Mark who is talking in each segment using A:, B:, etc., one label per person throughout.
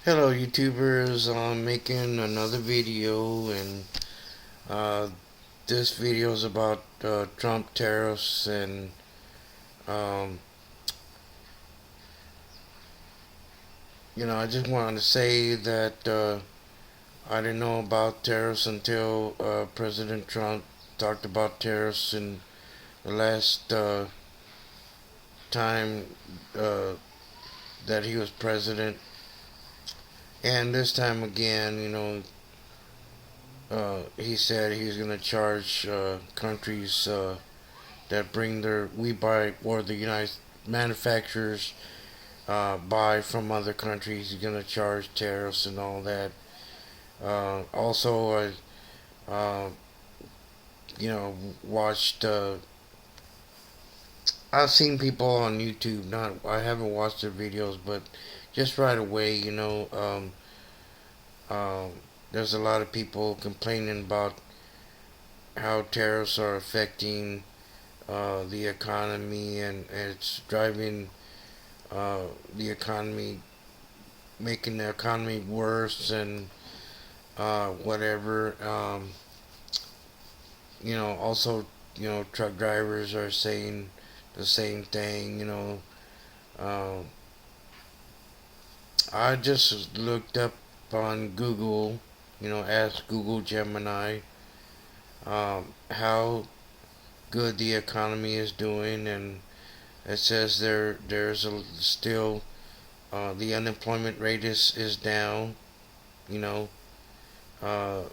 A: Hello YouTubers, I'm making another video and uh, this video is about Trump tariffs and um, I just wanted to say that I didn't know about tariffs until President Trump talked about tariffs in the last time uh, that he was president, and this time again, he said he was going to charge countries that bring their we buy or the United manufacturers buy from other countries. He's gonna charge tariffs and all that. Also, uh, you know, watched. I've seen people on YouTube. Not I haven't watched their videos, but just right away, um, there's a lot of people complaining about how tariffs are affecting the economy, and it's driving uh, the economy, making the economy worse and whatever. Also, truck drivers are saying the same thing. Uh, I just looked up on Google, asked Google Gemini how good the economy is doing, and it says there's still the unemployment rate is down. You know,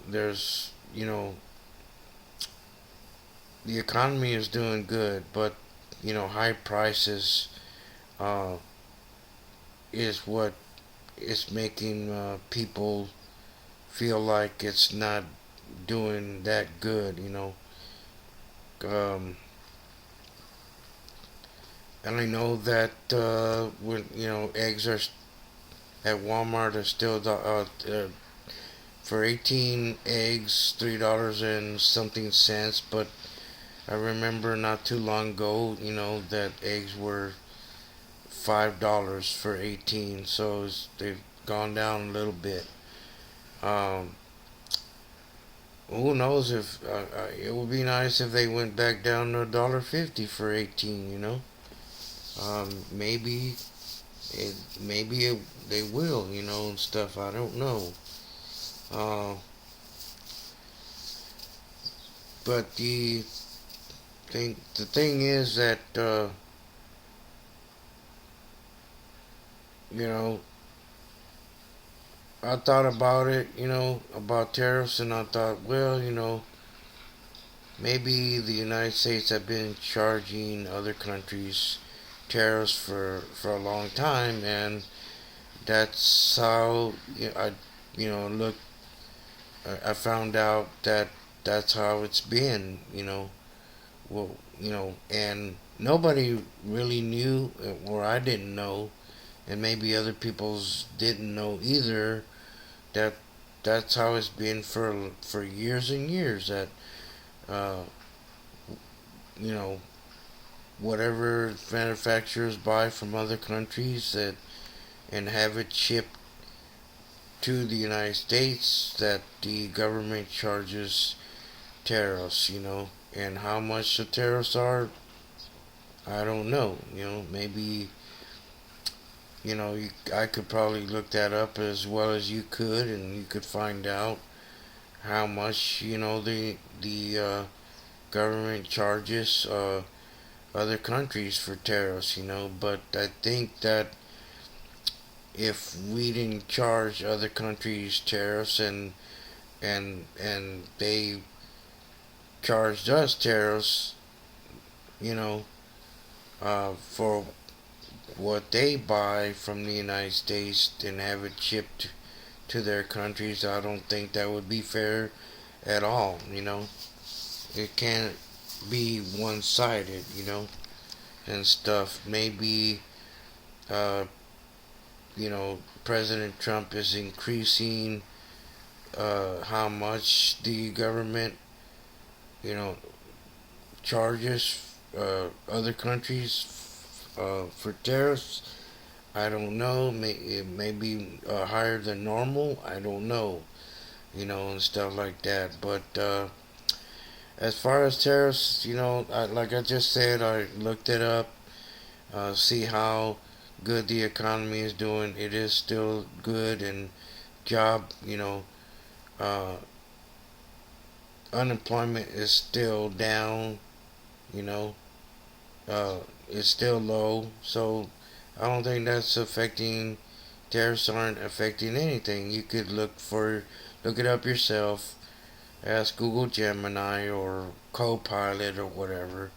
A: there's the economy is doing good, but high prices uh, is what is making people feel like it's not doing that good. Um, and I know that when eggs are at Walmart are still for 18 eggs $3 and something cents, but I remember not too long ago, that eggs were $5 for 18, so they've gone down a little bit. Um, who knows if it would be nice if they went back down to $1.50 for 18. Maybe they will, and stuff. I don't know. Uh, but the thing is that you know I thought about it, about tariffs, and I thought, well, maybe the United States have been charging other countries tariffs for a long time, and that's how look. I found out that that's how it's been. Well, and nobody really knew, or I didn't know, and maybe other people's didn't know either, that that's how it's been for years and years. That uh, you know whatever manufacturers buy from other countries that and have it shipped to the United States, that the government charges tariffs. And how much the tariffs are, I don't know. Maybe I could probably look that up as well as you could, and you could find out how much the government charges other countries for tariffs. But I think that if we didn't charge other countries tariffs, and they charged us tariffs, you know, for what they buy from the United States and have it shipped to their countries, I don't think that would be fair at all. It can't be one-sided, and stuff. Maybe, uh, President Trump is increasing how much the government, you know, charges other countries for tariffs. I don't know. It may be higher than normal. I don't know. And stuff like that. But as far as tariffs, like I just said, I looked it up, see how good the economy is doing. It is still good, and job, uh, unemployment is still down. You know, uh, it's still low. So I don't think that's affecting. Tariffs aren't affecting anything. You could look it up yourself. Ask Google Gemini or Copilot or whatever,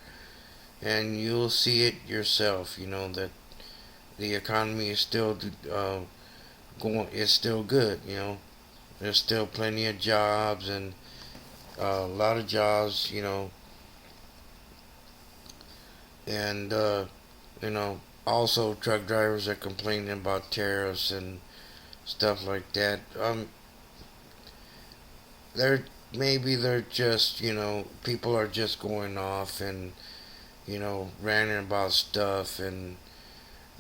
A: and you'll see it yourself. That the economy is still going. It's still good. There's still plenty of jobs and a lot of jobs. And also truck drivers are complaining about tariffs and stuff like that. They're they're just people are just going off and ranting about stuff and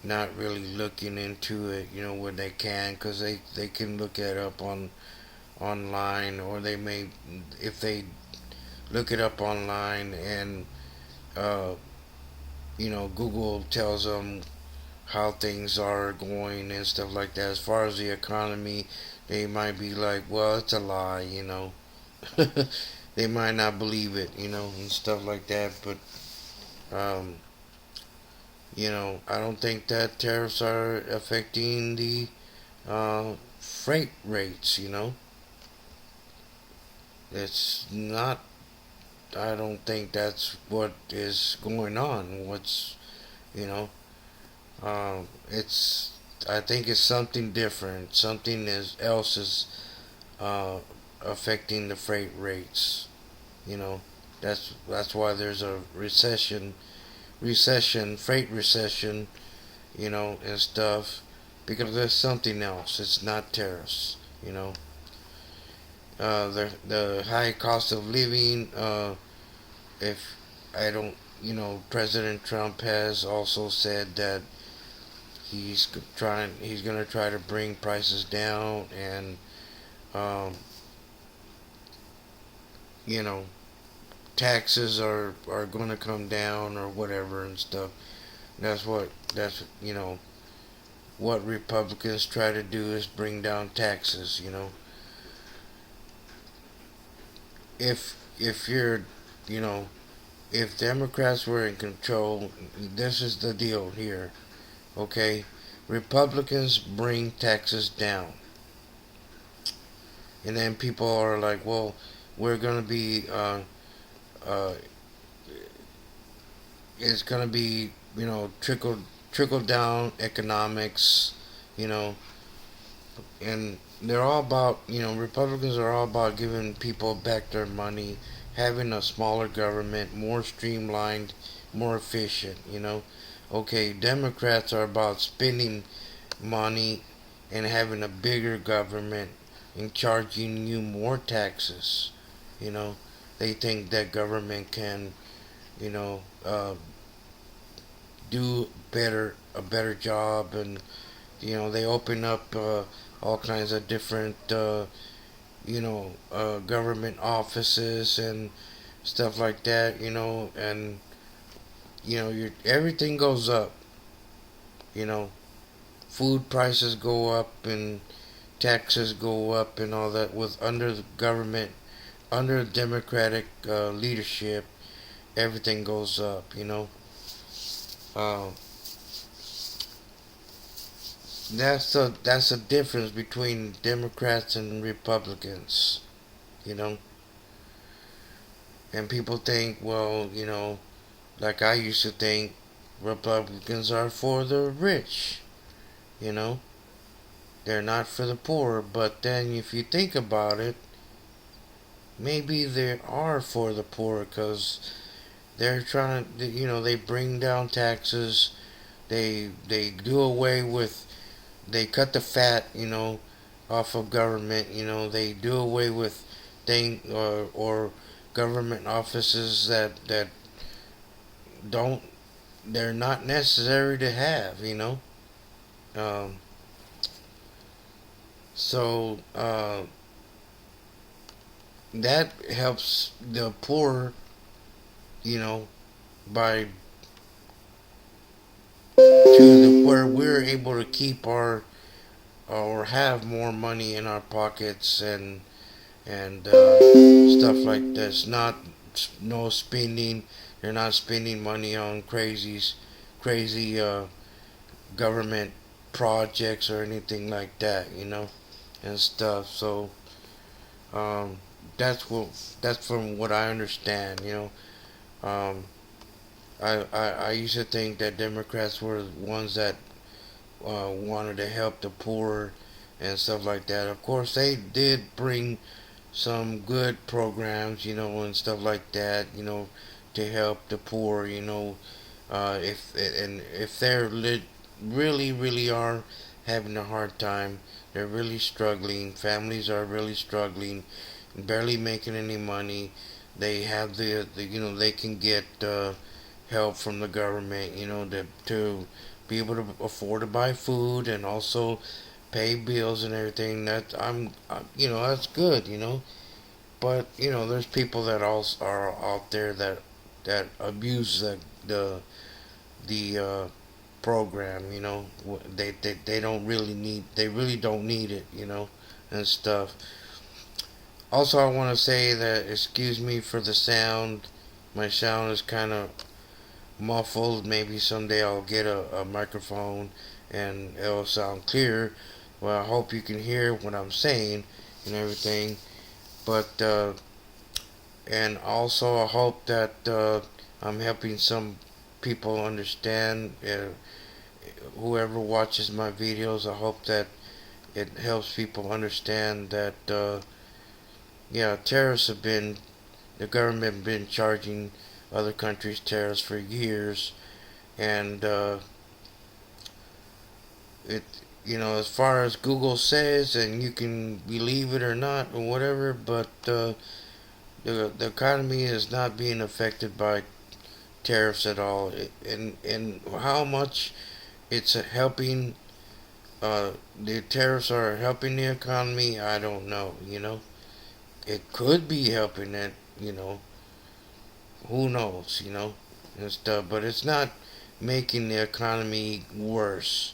A: not really looking into it, when they can, because they can look it up online, or they may, if they look it up online and uh, Google tells them how things are going and stuff like that. As far as the economy, they might be like, well, it's a lie. They might not believe it, and stuff like that. But um, I don't think that tariffs are affecting the freight rates. It's not. I don't think that's what is going on. You know, it's. I think it's something different. Something else is uh, affecting the freight rates. You know, that's why there's a freight recession, and stuff, because there's something else. It's not tariffs. You know, the high cost of living. If I don't, President Trump has also said that he's gonna try to bring prices down, and um, you know, taxes are gonna come down or whatever and stuff. That's what Republicans try to do is bring down taxes. If you're, you know, if Democrats were in control, this is the deal here. Okay, Republicans bring taxes down, and then people are like, well, we're gonna be, uh, it's gonna be, trickle down economics, you know, and they're all about, Republicans are all about giving people back their money, having a smaller government, more streamlined, more efficient. Okay, Democrats are about spending money and having a bigger government and charging you more taxes. You know, they think that government can, you know, do a better job, and they open up all kinds of different government offices and stuff like that. And everything goes up. You know, food prices go up and taxes go up and all that. With under the government, under Democratic leadership, everything goes up. Uh, that's the difference between Democrats and Republicans. You know, and people think, well, like I used to think, Republicans are for the rich. You know, they're not for the poor. But then, if you think about it, maybe they are for the poor, because they're trying to, they bring down taxes. They do away with, they cut the fat, off of government. They do away with or government offices that don't, they're not necessary to have. Um, so that helps the poor, you know, by to the where we're able to keep our or have more money in our pockets and stuff like this. Not no spending. They're not spending money on crazy government projects or anything like that, and stuff. So um, that's what that's from what I understand. Um, I used to think that Democrats were the ones that wanted to help the poor and stuff like that. Of course, they did bring some good programs, and stuff like that, to help the poor, if they're really are having a hard time, they're really struggling. Families are really struggling, barely making any money. They have they can get help from the government, to be able to afford to buy food and also pay bills and everything. That's good, but there's people that also are out there that abuse the program. They don't really need. They really don't need it. And stuff. Also, I want to say that excuse me for the sound. My sound is kind of muffled. Maybe someday I'll get a microphone and it'll sound clear. Well, I hope you can hear what I'm saying and everything. But and also I hope that I'm helping some people understand. Whoever watches my videos, I hope that it helps people understand that yeah, tariffs have been the government have been charging other countries tariffs for years, and it as far as Google says, and you can believe it or not or whatever, but the economy is not being affected by tariffs at all. And how much it's helping, the tariffs are helping the economy, I don't know. It could be helping it. Who knows? And stuff. But it's not making the economy worse.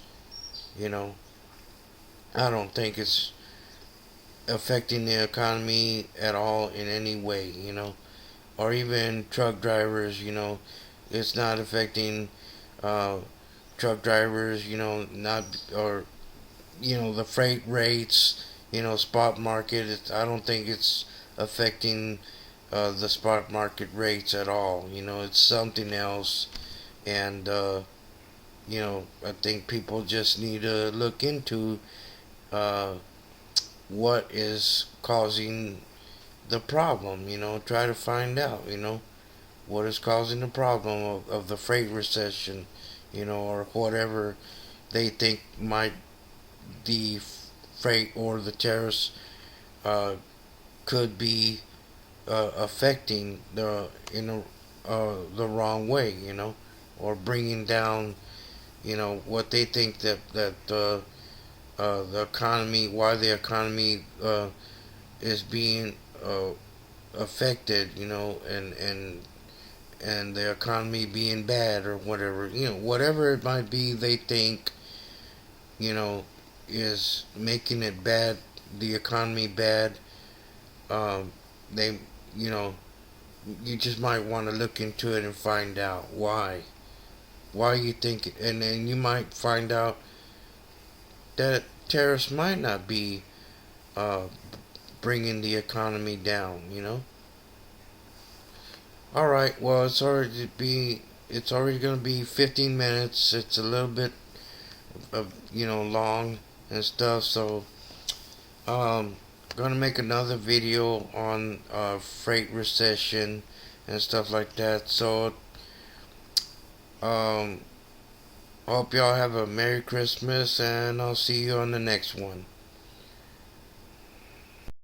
A: You know, I don't think it's affecting the economy at all in any way. Or even truck drivers. It's not affecting uh, truck drivers. Not or the freight rates. Spot market. I don't think it's affecting the spot market rates at all. It's something else, and I think people just need to look into uh, what is causing the problem. Try to find out. What is causing the problem of the freight recession. Or whatever they think might the freight or the tariffs uh, could be affecting the wrong way, or bringing down, what they think that the economy, why the economy is being affected, and the economy being bad or whatever, whatever it might be, they think, you know, is making it bad, the economy bad. Um, they, you know, you just might want to look into it and find out why you think it, and then you might find out that tariffs might not be uh, bringing the economy down. All right. Well, it's already going to be 15 minutes. It's a little bit of long and stuff. So gonna make another video on freight recession and stuff like that. So um, hope y'all have a Merry Christmas, and I'll see you on the next one.